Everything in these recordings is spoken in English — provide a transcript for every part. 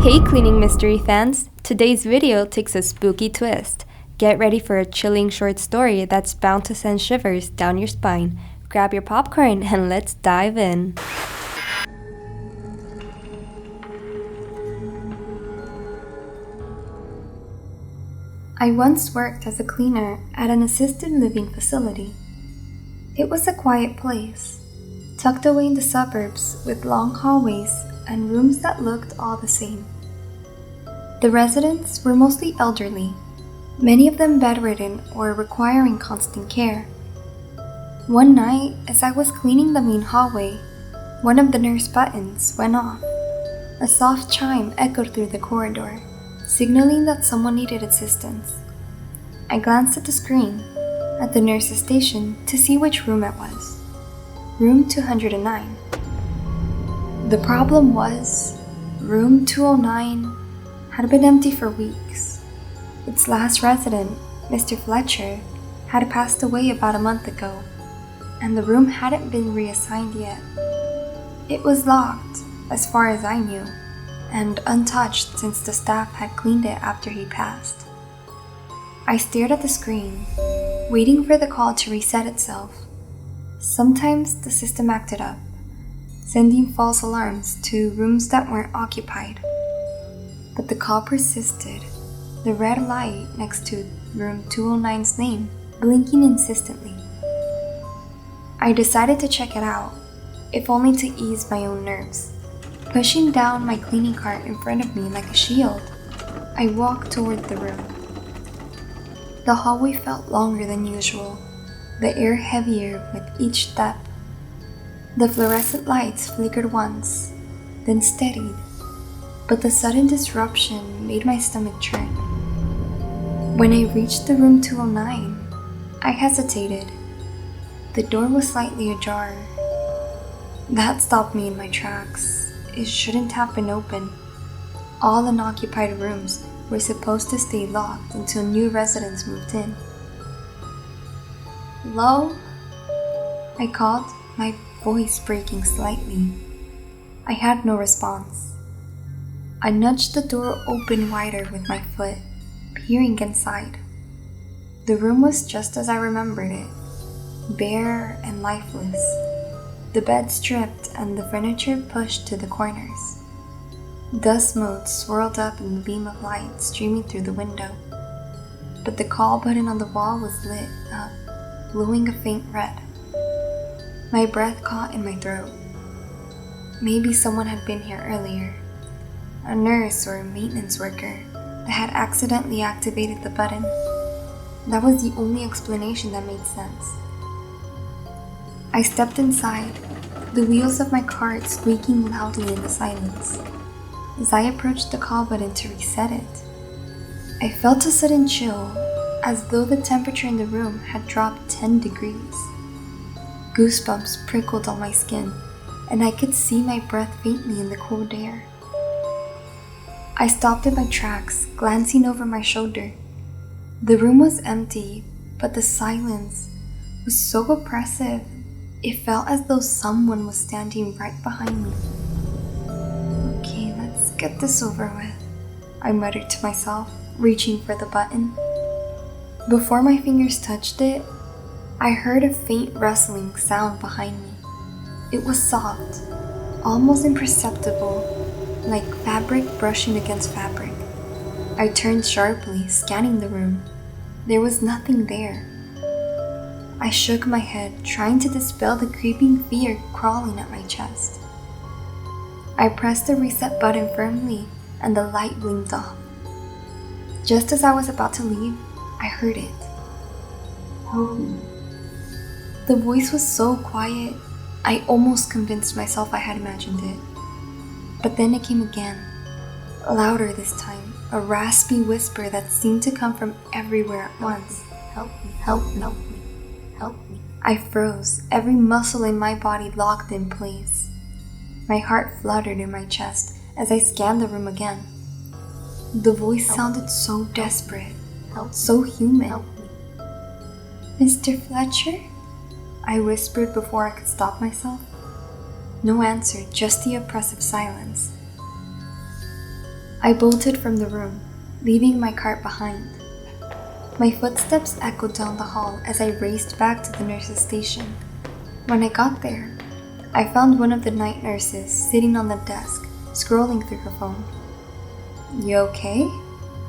Hey cleaning mystery fans! Today's video takes a spooky twist. Get ready for a chilling short story that's bound to send shivers down your spine. Grab your popcorn and let's dive in. I once worked as a cleaner at an assisted living facility. It was a quiet place, tucked away in the suburbs with long hallways and rooms that looked all the same. The residents were mostly elderly, many of them bedridden or requiring constant care. One night, as I was cleaning the main hallway, one of the nurse buttons went off. A soft chime echoed through the corridor, signaling that someone needed assistance. I glanced at the screen at the nurse's station to see which room it was. Room 209. The problem was, room 209 had been empty for weeks. Its last resident, Mr. Fletcher, had passed away about a month ago, and the room hadn't been reassigned yet. It was locked, as far as I knew, and untouched since the staff had cleaned it after he passed. I stared at the screen, waiting for the call to reset itself. Sometimes the system acted up, sending false alarms to rooms that weren't occupied. But the call persisted, the red light next to room 209's name blinking insistently. I decided to check it out, if only to ease my own nerves. Pushing down my cleaning cart in front of me like a shield, I walked toward the room. The hallway felt longer than usual, the air heavier with each step. The fluorescent lights flickered once, then steadied, but the sudden disruption made my stomach churn. When I reached the room 209, I hesitated. The door was slightly ajar. That stopped me in my tracks. It shouldn't have been open. All unoccupied rooms were supposed to stay locked until new residents moved in. "Hello?" I called, my voice breaking slightly. I had no response. I nudged the door open wider with my foot, peering inside. The room was just as I remembered it, bare and lifeless, the bed stripped and the furniture pushed to the corners. Dust motes swirled up in the beam of light streaming through the window, but the call button on the wall was lit up, glowing a faint red. My breath caught in my throat. Maybe someone had been here earlier, a nurse or a maintenance worker that had accidentally activated the button. That was the only explanation that made sense. I stepped inside, the wheels of my cart squeaking loudly in the silence. As I approached the call button to reset it, I felt a sudden chill, as though the temperature in the room had dropped 10 degrees. Goosebumps prickled on my skin, and I could see my breath faintly in the cold air. I stopped in my tracks, glancing over my shoulder. The room was empty, but the silence was so oppressive, it felt as though someone was standing right behind me. "Okay, let's get this over with," I muttered to myself, reaching for the button. Before my fingers touched it, I heard a faint rustling sound behind me. It was soft, almost imperceptible, like fabric brushing against fabric. I turned sharply, scanning the room. There was nothing there. I shook my head, trying to dispel the creeping fear crawling at my chest. I pressed the reset button firmly, and the light blinked off. Just as I was about to leave, I heard it. "Help me." The voice was so quiet, I almost convinced myself I had imagined it. But then it came again, louder this time, a raspy whisper that seemed to come from everywhere at once. "Help me, help me, help me, help me." I froze, every muscle in my body locked in place. My heart fluttered in my chest as I scanned the room again. The voice sounded so desperate, so human. "Mr. Fletcher?" I whispered before I could stop myself. No answer, just the oppressive silence. I bolted from the room, leaving my cart behind. My footsteps echoed down the hall as I raced back to the nurse's station. When I got there, I found one of the night nurses sitting on the desk, scrolling through her phone. "You okay?"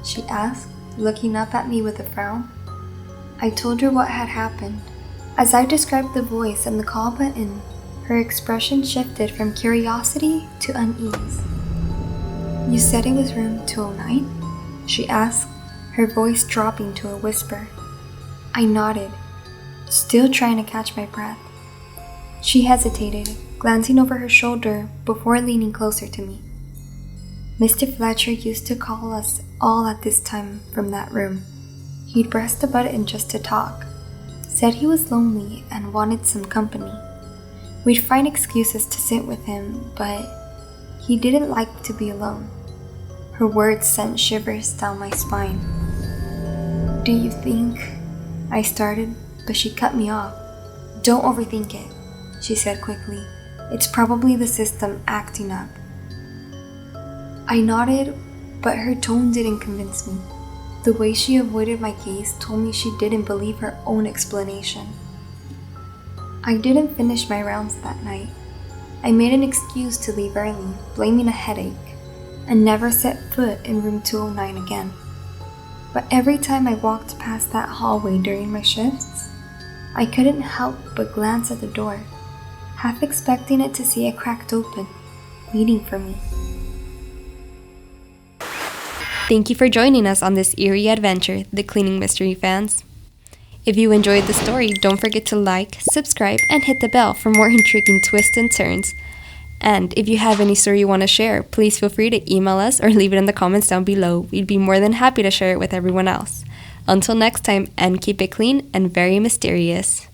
she asked, looking up at me with a frown. I told her what had happened. As I described the voice and the call button, her expression shifted from curiosity to unease. "You said it was room 209? She asked, her voice dropping to a whisper. I nodded, still trying to catch my breath. She hesitated, glancing over her shoulder before leaning closer to me. Mr. Fletcher used to call us all at this time from that room. He'd press the button just to talk, said he was lonely and wanted some company. We'd find excuses to sit with him, but he didn't like to be alone." Her words sent shivers down my spine. "Do you think—" I started, but she cut me off. "Don't overthink it," she said quickly. "It's probably the system acting up." I nodded, but her tone didn't convince me. The way she avoided my gaze told me she didn't believe her own explanation. I didn't finish my rounds that night. I made an excuse to leave early, blaming a headache, and never set foot in room 209 again. But every time I walked past that hallway during my shifts, I couldn't help but glance at the door, half expecting it to see it cracked open, waiting for me. Thank you for joining us on this eerie adventure, The Cleaning Mystery fans. If you enjoyed the story, don't forget to like, subscribe, and hit the bell for more intriguing twists and turns. And if you have any story you want to share, please feel free to email us or leave it in the comments down below. We'd be more than happy to share it with everyone else. Until next time, and keep it clean and very mysterious.